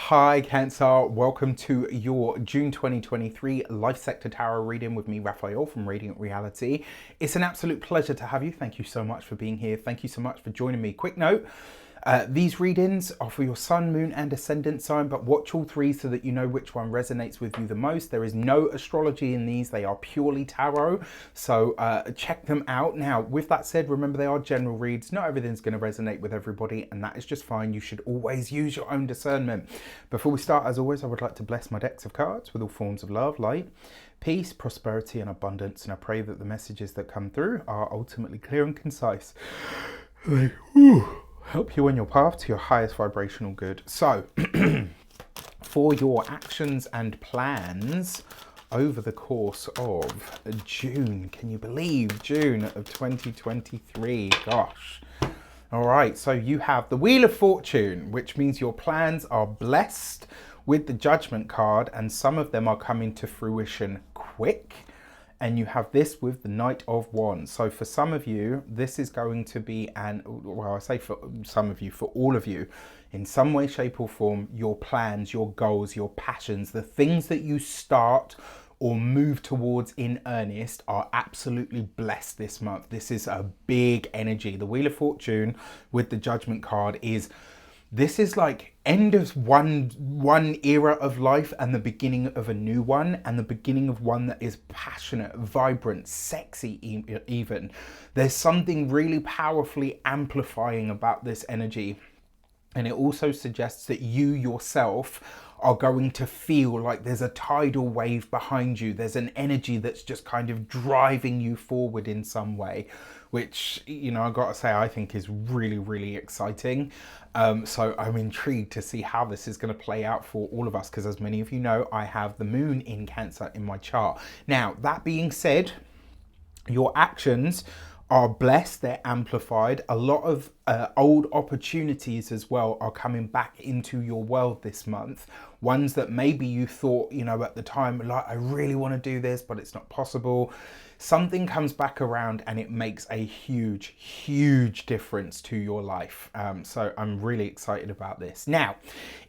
Hi Cancer, welcome to your June 2023 Life Sector Tarot reading with me, Raphael from Radiant Reality. It's an absolute pleasure to have you. Thank you so much for being here. Thank you so much for joining me. Quick note, these readings are for your sun, moon and ascendant sign, but watch all three so that you know which one resonates with you the most. There is no astrology in these. They are purely tarot, so check them out. Now, with that said, remember they are general reads. Not everything's going to resonate with everybody, and that is just fine. You should always use your own discernment. Before we start, as always, I would like to bless my decks of cards with all forms of love, light, peace, prosperity and abundance, and I pray that the messages that come through are ultimately clear and concise. Help you on your path to your highest vibrational good. So, for your actions and plans over the course of June, can you believe June of 2023? Gosh. All right, so you have the Wheel of Fortune, which means your plans are blessed with the Judgment card, and some of them are coming to fruition quick. And you have this with the Knight of Wands. So for some of you, this is going to be well, I say for some of you, for all of you, in some way, shape or form, your plans, your goals, your passions, the things that you start or move towards in earnest are absolutely blessed this month. This is a big energy. The Wheel of Fortune with the Judgment card this is like end of one era of life and the beginning of a new one, and the beginning of one that is passionate, vibrant, sexy even. There's something really powerfully amplifying about this energy. And it also suggests that you yourself are going to feel like there's a tidal wave behind you. There's an energy that's just kind of driving you forward in some way, which, you know, I've got to say, I think is really, really exciting. So I'm intrigued to see how this is going to play out for all of us, because as many of you know, I have the moon in Cancer in my chart. Now, that being said, your actions are blessed, they're amplified. A lot of old opportunities as well are coming back into your world this month. Ones that maybe you thought, you know, at the time, like, I really want to do this, but it's not possible. Something comes back around and it makes a huge, huge difference to your life. So I'm really excited about this. Now,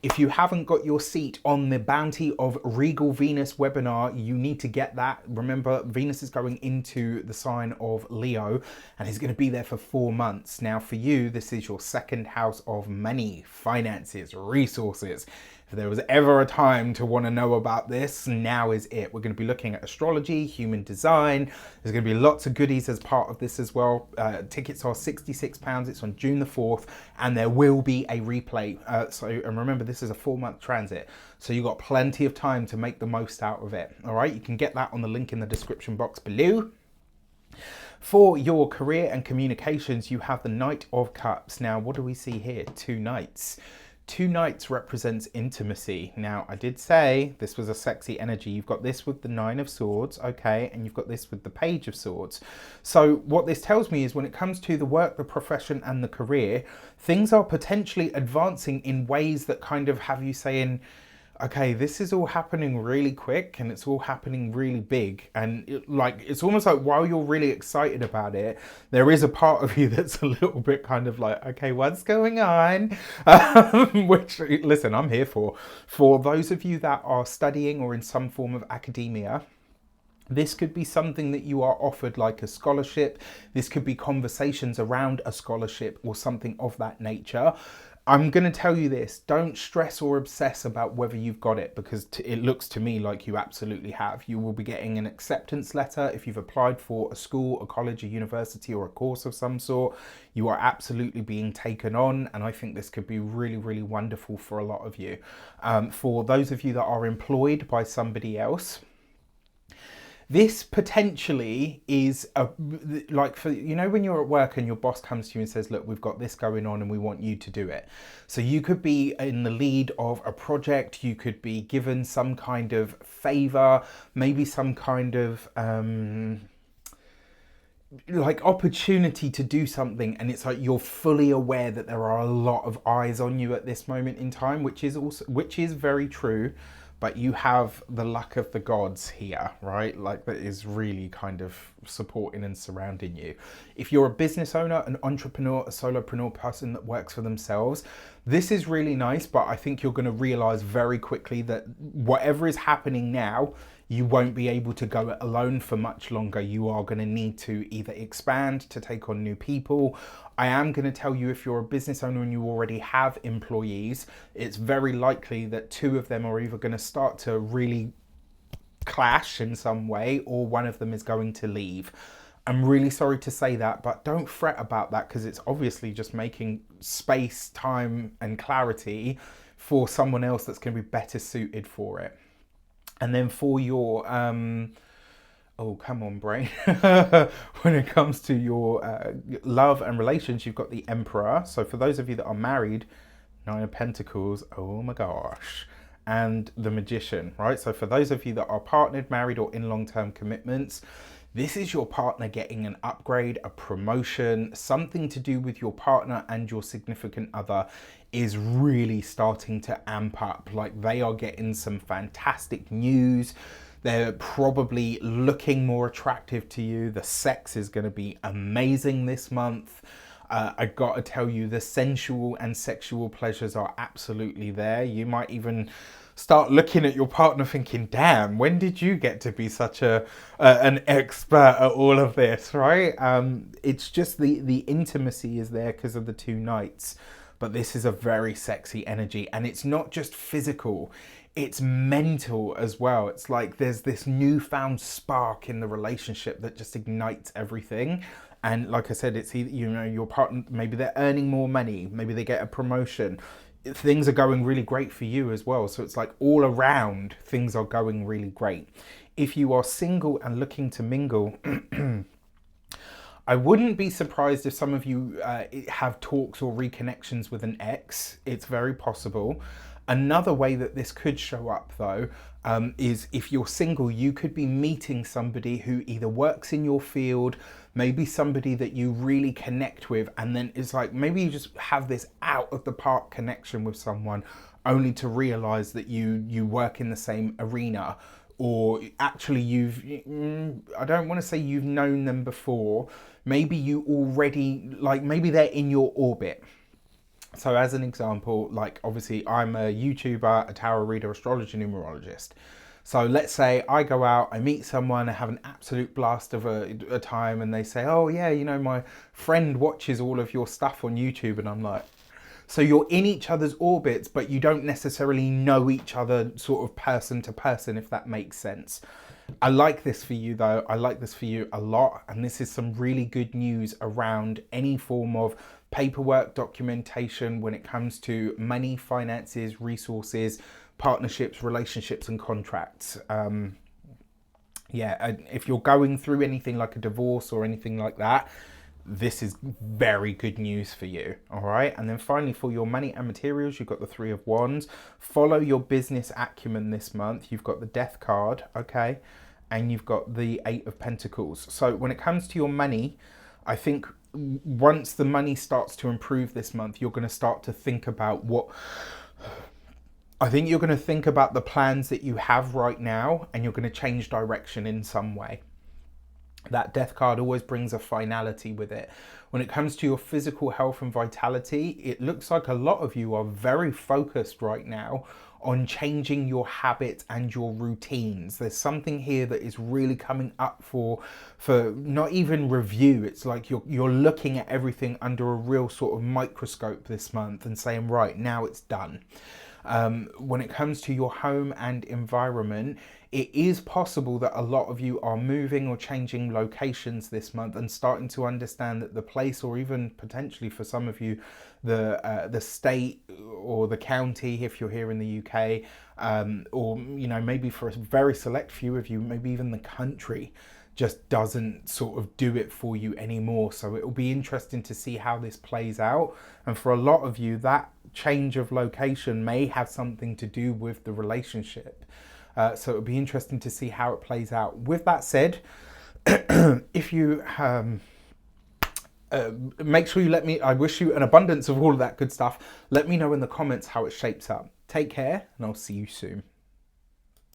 if you haven't got your seat on the Bounty of Regal Venus webinar, you need to get that. Remember, Venus is going into the sign of Leo and is going to be there for 4 months. Now, for you, this is your second house of money, finances, resources. If there was ever a time to want to know about this, now is it. We're going to be looking at astrology, human design. There's going to be lots of goodies as part of this as well. Tickets are £66. It's on June the 4th, and there will be a replay. And remember, this is a 4-month transit, so you've got plenty of time to make the most out of it. All right, you can get that on the link in the description box below. For your career and communications, you have the Knight of Cups. Now, what do we see here? 2 knights. 2 knights represents intimacy. Now, I did say this was a sexy energy. You've got this with the 9 of Swords, okay, and you've got this with the Page of Swords. So what this tells me is when it comes to the work, the profession and the career, things are potentially advancing in ways that kind of have you saying, okay, this is all happening really quick and it's all happening really big. And it's almost like while you're really excited about it, there is a part of you that's a little bit kind of like, okay, what's going on? Which, listen, I'm here for. For those of you that are studying or in some form of academia, this could be something that you are offered, like a scholarship. This could be conversations around a scholarship or something of that nature. I'm going to tell you this, don't stress or obsess about whether you've got it, because it looks to me like you absolutely have. You will be getting an acceptance letter if you've applied for a school, a college, a university or a course of some sort. You are absolutely being taken on, and I think this could be really, really wonderful for a lot of you. For those of you that are employed by somebody else, this potentially is like, for, you know, when you're at work and your boss comes to you and says, look, we've got this going on and we want you to do it. So you could be in the lead of a project. You could be given some kind of favor, maybe some kind of like opportunity to do something, and it's like you're fully aware that there are a lot of eyes on you at this moment in time, which is very true. but you have the luck of the gods here, right? Like that is really kind of supporting and surrounding you. If you're a business owner, an entrepreneur, a solopreneur person that works for themselves, this is really nice, but I think you're going to realize very quickly that whatever is happening now, you won't be able to go it alone for much longer. You are going to need to either expand to take on new people. I am going to tell you, if you're a business owner and you already have employees, it's very likely that 2 of them are either going to start to really clash in some way, or one of them is going to leave. I'm really sorry to say that, but don't fret about that, because it's obviously just making space, time, and clarity for someone else that's going to be better suited for it. And then for your, oh, come on, brain. When it comes to your love and relations, you've got the Emperor. So for those of you that are married, 9 of Pentacles, oh my gosh. And the Magician, right? So for those of you that are partnered, married, or in long-term commitments, this is your partner getting an upgrade, a promotion, something to do with your partner and your significant other is really starting to amp up. Like they are getting some fantastic news. They're probably looking more attractive to you. The sex is going to be amazing this month. I got to tell you, the sensual and sexual pleasures are absolutely there. You might even start looking at your partner thinking, damn, when did you get to be such an expert at all of this, right? It's just the intimacy is there because of the 2 knights. But this is a very sexy energy, and it's not just physical, it's mental as well. It's like there's this newfound spark in the relationship that just ignites everything. And like I said, it's either, you know, your partner, maybe they're earning more money, maybe they get a promotion. Things are going really great for you as well. So it's like all around things are going really great. If you are single and looking to mingle, I wouldn't be surprised if some of you have talks or reconnections with an ex. It's very possible. Another way that this could show up though, is if you're single, you could be meeting somebody who either works in your field, maybe somebody that you really connect with, and then it's like maybe you just have this out of the park connection with someone only to realize that you work in the same arena, or actually I don't want to say you've known them before, maybe you already, like maybe they're in your orbit. So as an example, like obviously I'm a YouTuber, a tarot reader, astrologer, numerologist. So let's say I go out, I meet someone, I have an absolute blast of a time, and they say, oh yeah, you know, my friend watches all of your stuff on YouTube. And I'm like, so you're in each other's orbits, but you don't necessarily know each other sort of person to person, if that makes sense. I like this for you though. I like this for you a lot. And this is some really good news around any form of paperwork, documentation when it comes to money, finances, resources, partnerships, relationships, and contracts. Yeah, if you're going through anything like a divorce or anything like that, this is very good news for you. All right. And then finally, for your money and materials, you've got the 3 of Wands. Follow your business acumen this month. You've got the Death card. Okay. And you've got the 8 of Pentacles. So when it comes to your money, I think once the money starts to improve this month, you're going to start to think about you're going to think about the plans that you have right now, and you're going to change direction in some way. That Death card always brings a finality with it. When it comes to your physical health and vitality, it looks like a lot of you are very focused right now on changing your habits and your routines. There's something here that is really coming up for not even review. It's like you're looking at everything under a real sort of microscope this month and saying, right, now it's done. When it comes to your home and environment, it is possible that a lot of you are moving or changing locations this month and starting to understand that the place, or even potentially for some of you, the state or the county, if you're here in the UK, or, you know, maybe for a very select few of you, maybe even the country just doesn't sort of do it for you anymore. So it will be interesting to see how this plays out. And for a lot of you, that change of location may have something to do with the relationship. So it'll be interesting to see how it plays out. With that said, if you make sure you let me, I wish you an abundance of all of that good stuff. Let me know in the comments how it shapes up. Take care, and I'll see you soon.